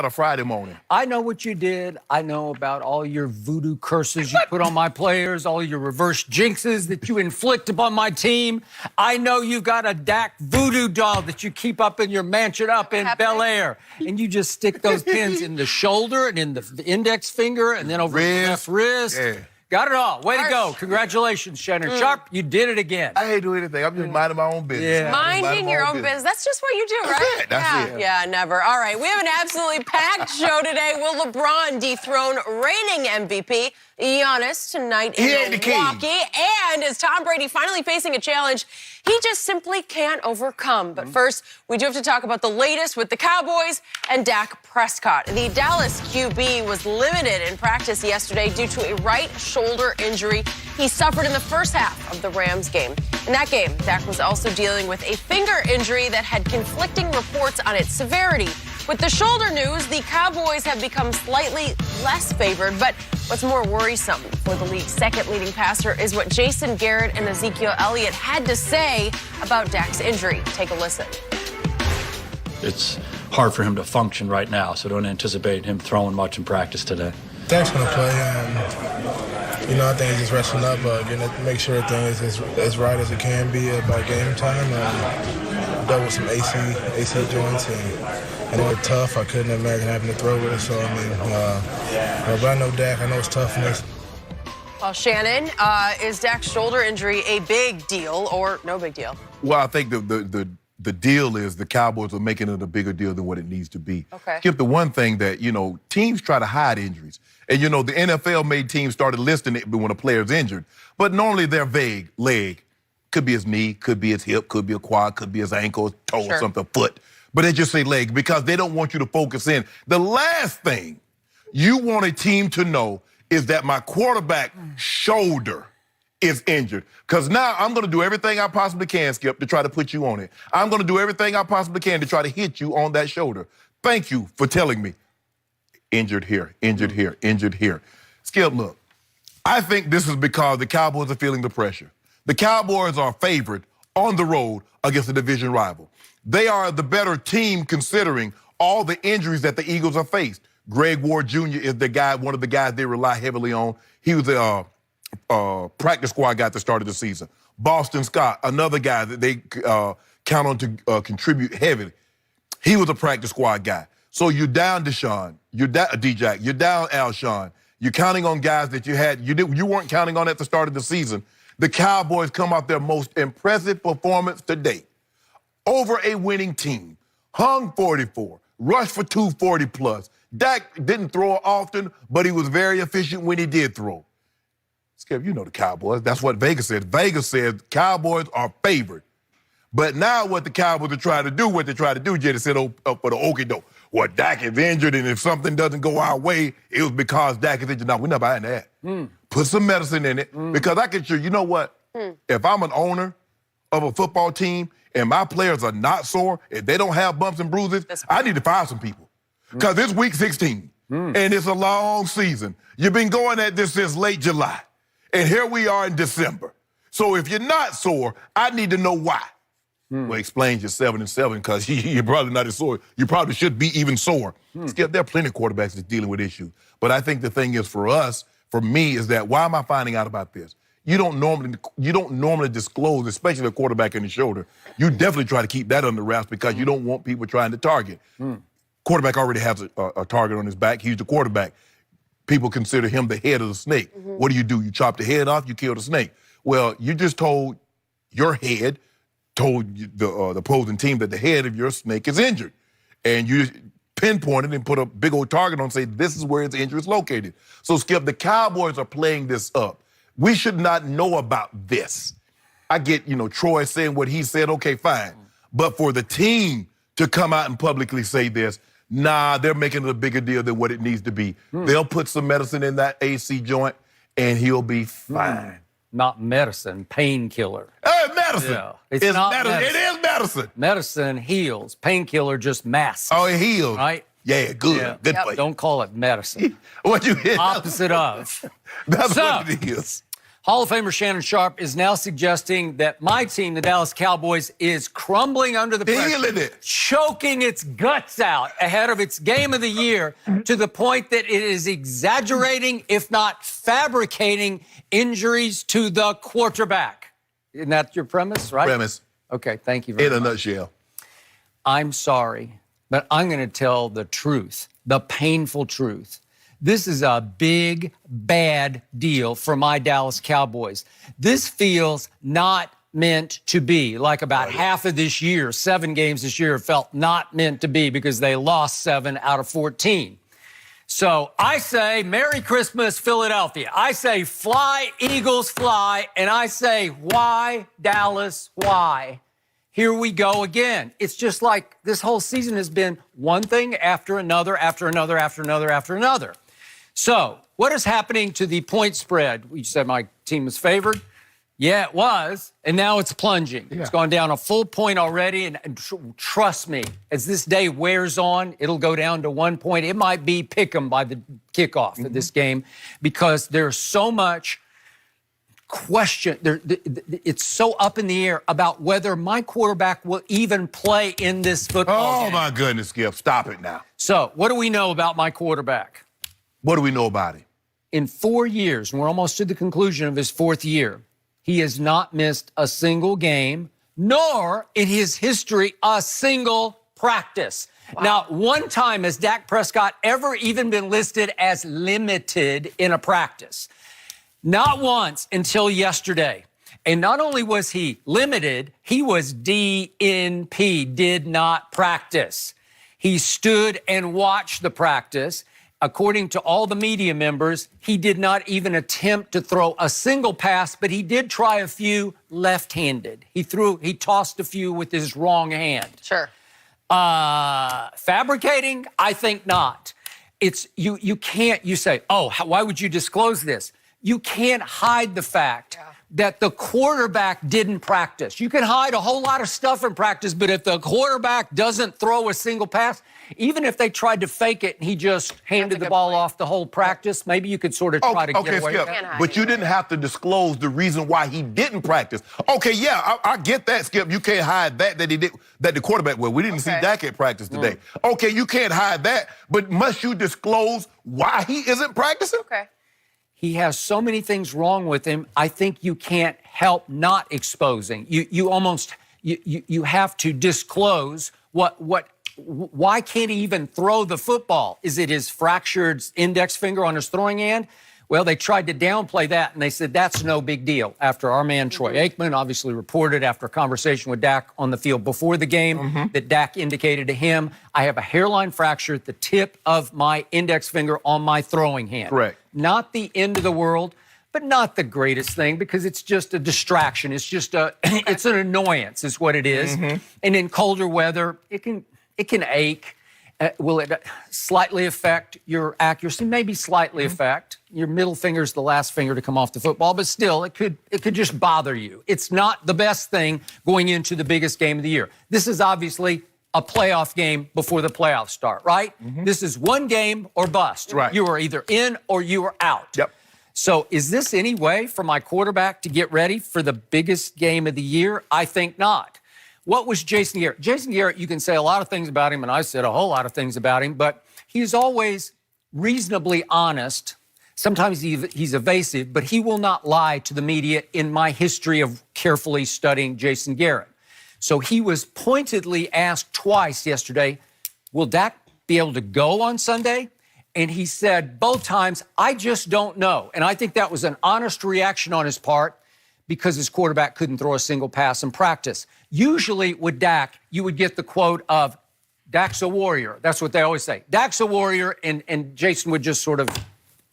that a Friday morning. I know what you did. I know about all your voodoo curses you put on my players, all your reverse jinxes that you inflict upon my team. I know you've got a Dak voodoo doll that you keep up in your mansion up in Bel Air. And you just stick those pins in the shoulder and in the index finger and then over the left wrist. Yeah. Got it all. Way to go. Congratulations, Shannon Sharp. You did it again. I ain't doing anything. I'm just minding my own business. Yeah. Minding your own business. That's just what you do, right? That's it. Yeah, never. All right, we have an absolutely packed show today. Will LeBron dethrone reigning MVP Giannis tonight in Milwaukee? And is Tom Brady finally facing a challenge he just simply can't overcome? But first, we do have to talk about the latest with the Cowboys and Dak Prescott. The Dallas QB was limited in practice yesterday due to a right shoulder injury he suffered in the first half of the Rams game. In that game, Dak was also dealing with a finger injury that had conflicting reports on its severity. With the shoulder news, the Cowboys have become slightly less favored, but what's more worrisome for the league's second leading passer is what Jason Garrett and Ezekiel Elliott had to say about Dak's injury. Take a listen. It's hard for him to function right now, so don't anticipate him throwing much in practice today. Dak's going to play. I think he's just resting up, make sure everything is as right as it can be by game time. Dealt with some AC joints, and they were tough. I couldn't imagine having to throw with it. So, but I know Dak. I know his toughness. Well, Shannon, is Dak's shoulder injury a big deal or no big deal? Well, I think the deal is the Cowboys are making it a bigger deal than what it needs to be. Okay. Skip, the one thing that, teams try to hide injuries. And, the NFL made teams started listing it when a player's injured. But normally they're vague. Leg. Could be his knee, could be his hip, could be a quad, could be his ankle, his toe, or something, foot. But they just say leg because they don't want you to focus in. The last thing you want a team to know is that my quarterback shoulder is injured. Because now I'm going to do everything I possibly can, Skip, to try to put you on it. I'm going to do everything I possibly can to try to hit you on that shoulder. Thank you for telling me. Injured here, injured here, injured here. Skip, look, I think this is because the Cowboys are feeling the pressure. The Cowboys are favored on the road against a division rival. They are the better team considering all the injuries that the Eagles have faced. Greg Ward Jr. is the guy, one of the guys they rely heavily on. He was a practice squad guy at the start of the season. Boston Scott, another guy that they count on to contribute heavily. He was a practice squad guy. So you're down Deshaun, you're down D-Jack, you're down Alshon. You're counting on guys that you weren't counting on at the start of the season. The Cowboys come off their most impressive performance to date. Over a winning team, hung 44, rushed for 240 plus. Dak didn't throw often, but he was very efficient when he did throw. Skip, you know the Cowboys. That's what Vegas said. Vegas said Cowboys are favored. But now what the Cowboys are trying to do, Jerry said up for the okie doke. Well, Dak is injured, and if something doesn't go our way, it was because Dak is injured. No, we're not buying that. Put some medicine in it, because I can you know what? If I'm an owner of a football team and my players are not sore, if they don't have bumps and bruises, I need to fire some people. Because it's week 16, and it's a long season. You've been going at this since late July, and here we are in December. So if you're not sore, I need to know why. Well, explains you're 7-7 because you're probably not as sore. You probably should be even sore. Skip, there are plenty of quarterbacks that's dealing with issues. But I think the thing is for me, is that why am I finding out about this? You don't normally disclose, especially a quarterback in the shoulder. You definitely try to keep that under wraps because you don't want people trying to target. Quarterback already has a target on his back. He's the quarterback. People consider him the head of the snake. What do? You chop the head off, you kill the snake. Well, you just told your head, told the opposing team that the head of your snake is injured. And you pinpointed and put a big old target on and say, this is where his injury is located. So, Skip, the Cowboys are playing this up. We should not know about this. I get, Troy saying what he said, okay, fine. But for the team to come out and publicly say this, nah, they're making it a bigger deal than what it needs to be. They'll put some medicine in that AC joint, and he'll be fine. Not medicine, painkiller. Hey, medicine. Yeah. It's not medicine. It is medicine. Medicine heals. Painkiller just masks. Oh, it heals. Right? Yeah, good. Yeah. Good for you. Don't call it medicine. What you hit? Opposite of. That's what it is. Hall of Famer Shannon Sharp is now suggesting that my team, the Dallas Cowboys, is crumbling under the pressure, Feeling it. choking its guts out ahead of its game of the year to the point that it is exaggerating, if not fabricating, injuries to the quarterback. Isn't that your premise, right? Premise. Okay, thank you very much. In a nutshell. I'm sorry, but I'm going to tell the truth, the painful truth. This is a big, bad deal for my Dallas Cowboys. This feels not meant to be. Like about half of this year, 7 games this year, felt not meant to be because they lost 7 out of 14. So I say, Merry Christmas, Philadelphia. I say, fly, Eagles, fly. And I say, why, Dallas, why? Here we go again. It's just like this whole season has been one thing after another, after another, after another, after another. So what is happening to the point spread? You said my team was favored. Yeah, it was. And now it's plunging. Yeah. It's gone down a full point already. And trust me, as this day wears on, it'll go down to 1 point. It might be pick 'em by the kickoff of this game because there's so much question. It's so up in the air about whether my quarterback will even play in this football game. Oh, my goodness, Skip. Stop it now. So what do we know about my quarterback? What do we know about him? In 4 years, and we're almost to the conclusion of his 4th year, he has not missed a single game, nor in his history a single practice. Wow. Now, one time has Dak Prescott ever even been listed as limited in a practice. Not once until yesterday. And not only was he limited, he was DNP, did not practice. He stood and watched the practice. According to all the media members, he did not even attempt to throw a single pass, but he did try a few left-handed. He tossed a few with his wrong hand. Sure. Fabricating? I think not. It's you can't, you say, oh, why would you disclose this? You can't hide the fact that the quarterback didn't practice. You can hide a whole lot of stuff in practice, but if the quarterback doesn't throw a single pass, even if they tried to fake it and he just handed the ball off the whole practice, maybe you could sort of try to get away with Skip, that. but you didn't have to disclose the reason why he didn't practice. Okay, yeah, I get that, Skip. You can't hide that he did, that the quarterback, well, we didn't see Dak at practice today. Okay, you can't hide that, but must you disclose why he isn't practicing? Okay. He has so many things wrong with him, I think you can't help not exposing. You have to disclose why can't he even throw the football? Is it his fractured index finger on his throwing hand? Well, they tried to downplay that, and they said that's no big deal. After our man Troy Aikman obviously reported after a conversation with Dak on the field before the game that Dak indicated to him, I have a hairline fracture at the tip of my index finger on my throwing hand. Correct. Not the end of the world, but not the greatest thing because it's just a distraction. It's just it's an annoyance is what it is. And in colder weather, it can ache. Will it slightly affect your accuracy? Maybe slightly affect. Your middle finger is the last finger to come off the football, but still, it could just bother you. It's not the best thing going into the biggest game of the year. This is obviously a playoff game before the playoffs start, right? This is one game or bust. Right. You are either in or you are out. Yep. So is this any way for my quarterback to get ready for the biggest game of the year? I think not. What was Jason Garrett? Jason Garrett, you can say a lot of things about him, and I said a whole lot of things about him, but he's always reasonably honest. Sometimes he's evasive, but he will not lie to the media in my history of carefully studying Jason Garrett. So he was pointedly asked twice yesterday, will Dak be able to go on Sunday? And he said both times, I just don't know. And I think that was an honest reaction on his part because his quarterback couldn't throw a single pass in practice. Usually with Dak, you would get the quote of, Dak's a warrior. That's what they always say. Dak's a warrior, and Jason would just sort of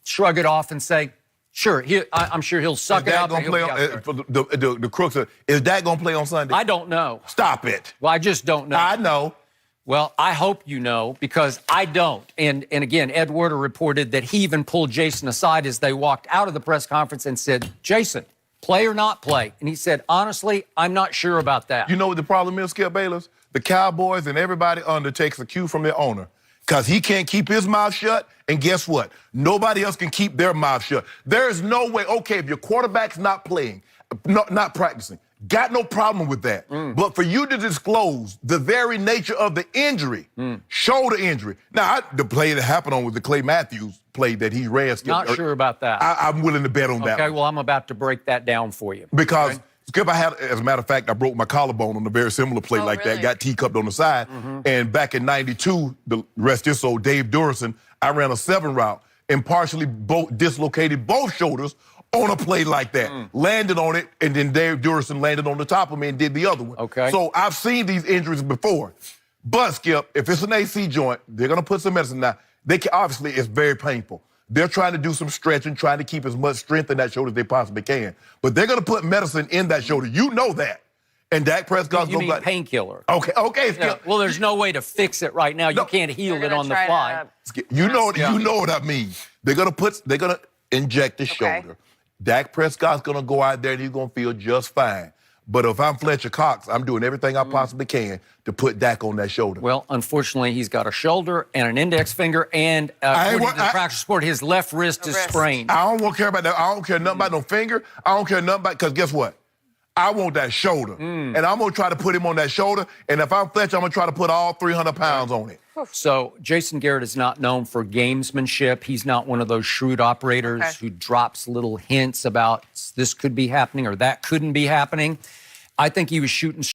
shrug it off and say, sure, I'm sure he'll suck it up. The crooks is Dak going to play on Sunday? I don't know. Stop it. Well, I just don't know. I know. Well, I hope you know, because I don't. And again, Ed Werder reported that he even pulled Jason aside as they walked out of the press conference and said, Jason, play or not play? And he said, honestly, I'm not sure about that. You know what the problem is, Skip Bayless? The Cowboys and everybody under takes a cue from their owner. Because he can't keep his mouth shut, and guess what? Nobody else can keep their mouth shut. There is no way, okay, if your quarterback's not playing, not practicing, got no problem with that. But for you to disclose the very nature of the injury, shoulder injury. Now, the play that happened on was the Clay Matthews play that he ran. Not sure about that. I'm willing to bet on that. Okay, well, I'm about to break that down for you. Because Skip, as a matter of fact, I broke my collarbone on a very similar play like that. Got teacupped on the side. And back in '92, the rest is so, Dave Durison, I ran a 7 route and partially dislocated both shoulders on a play like that. Landed on it, and then Dave Durison landed on the top of me and did the other one. Okay. So I've seen these injuries before. But, Skip, if it's an AC joint, they're going to put some medicine down. Obviously, it's very painful. They're trying to do some stretching, trying to keep as much strength in that shoulder as they possibly can. But they're going to put medicine in that shoulder. You know that. And Dak Prescott's You going mean painkiller? Okay. No, well, there's no way to fix it right now. You can't heal it on the fly. You know what I mean. They're gonna inject the shoulder. Dak Prescott's gonna go out there and he's gonna feel just fine. But if I'm Fletcher Cox, I'm doing everything I possibly can to put Dak on that shoulder. Well, unfortunately, he's got a shoulder and an index finger, and according to the practice report, his left wrist is sprained. I don't care about that. I don't care nothing about no finger. I don't care nothing about, because guess what? I want that shoulder. And I'm going to try to put him on that shoulder. And if I'm Fletcher, I'm going to try to put all 300 pounds on it. So Jason Garrett is not known for gamesmanship. He's not one of those shrewd operators who drops little hints about this could be happening or that couldn't be happening. I think he was shooting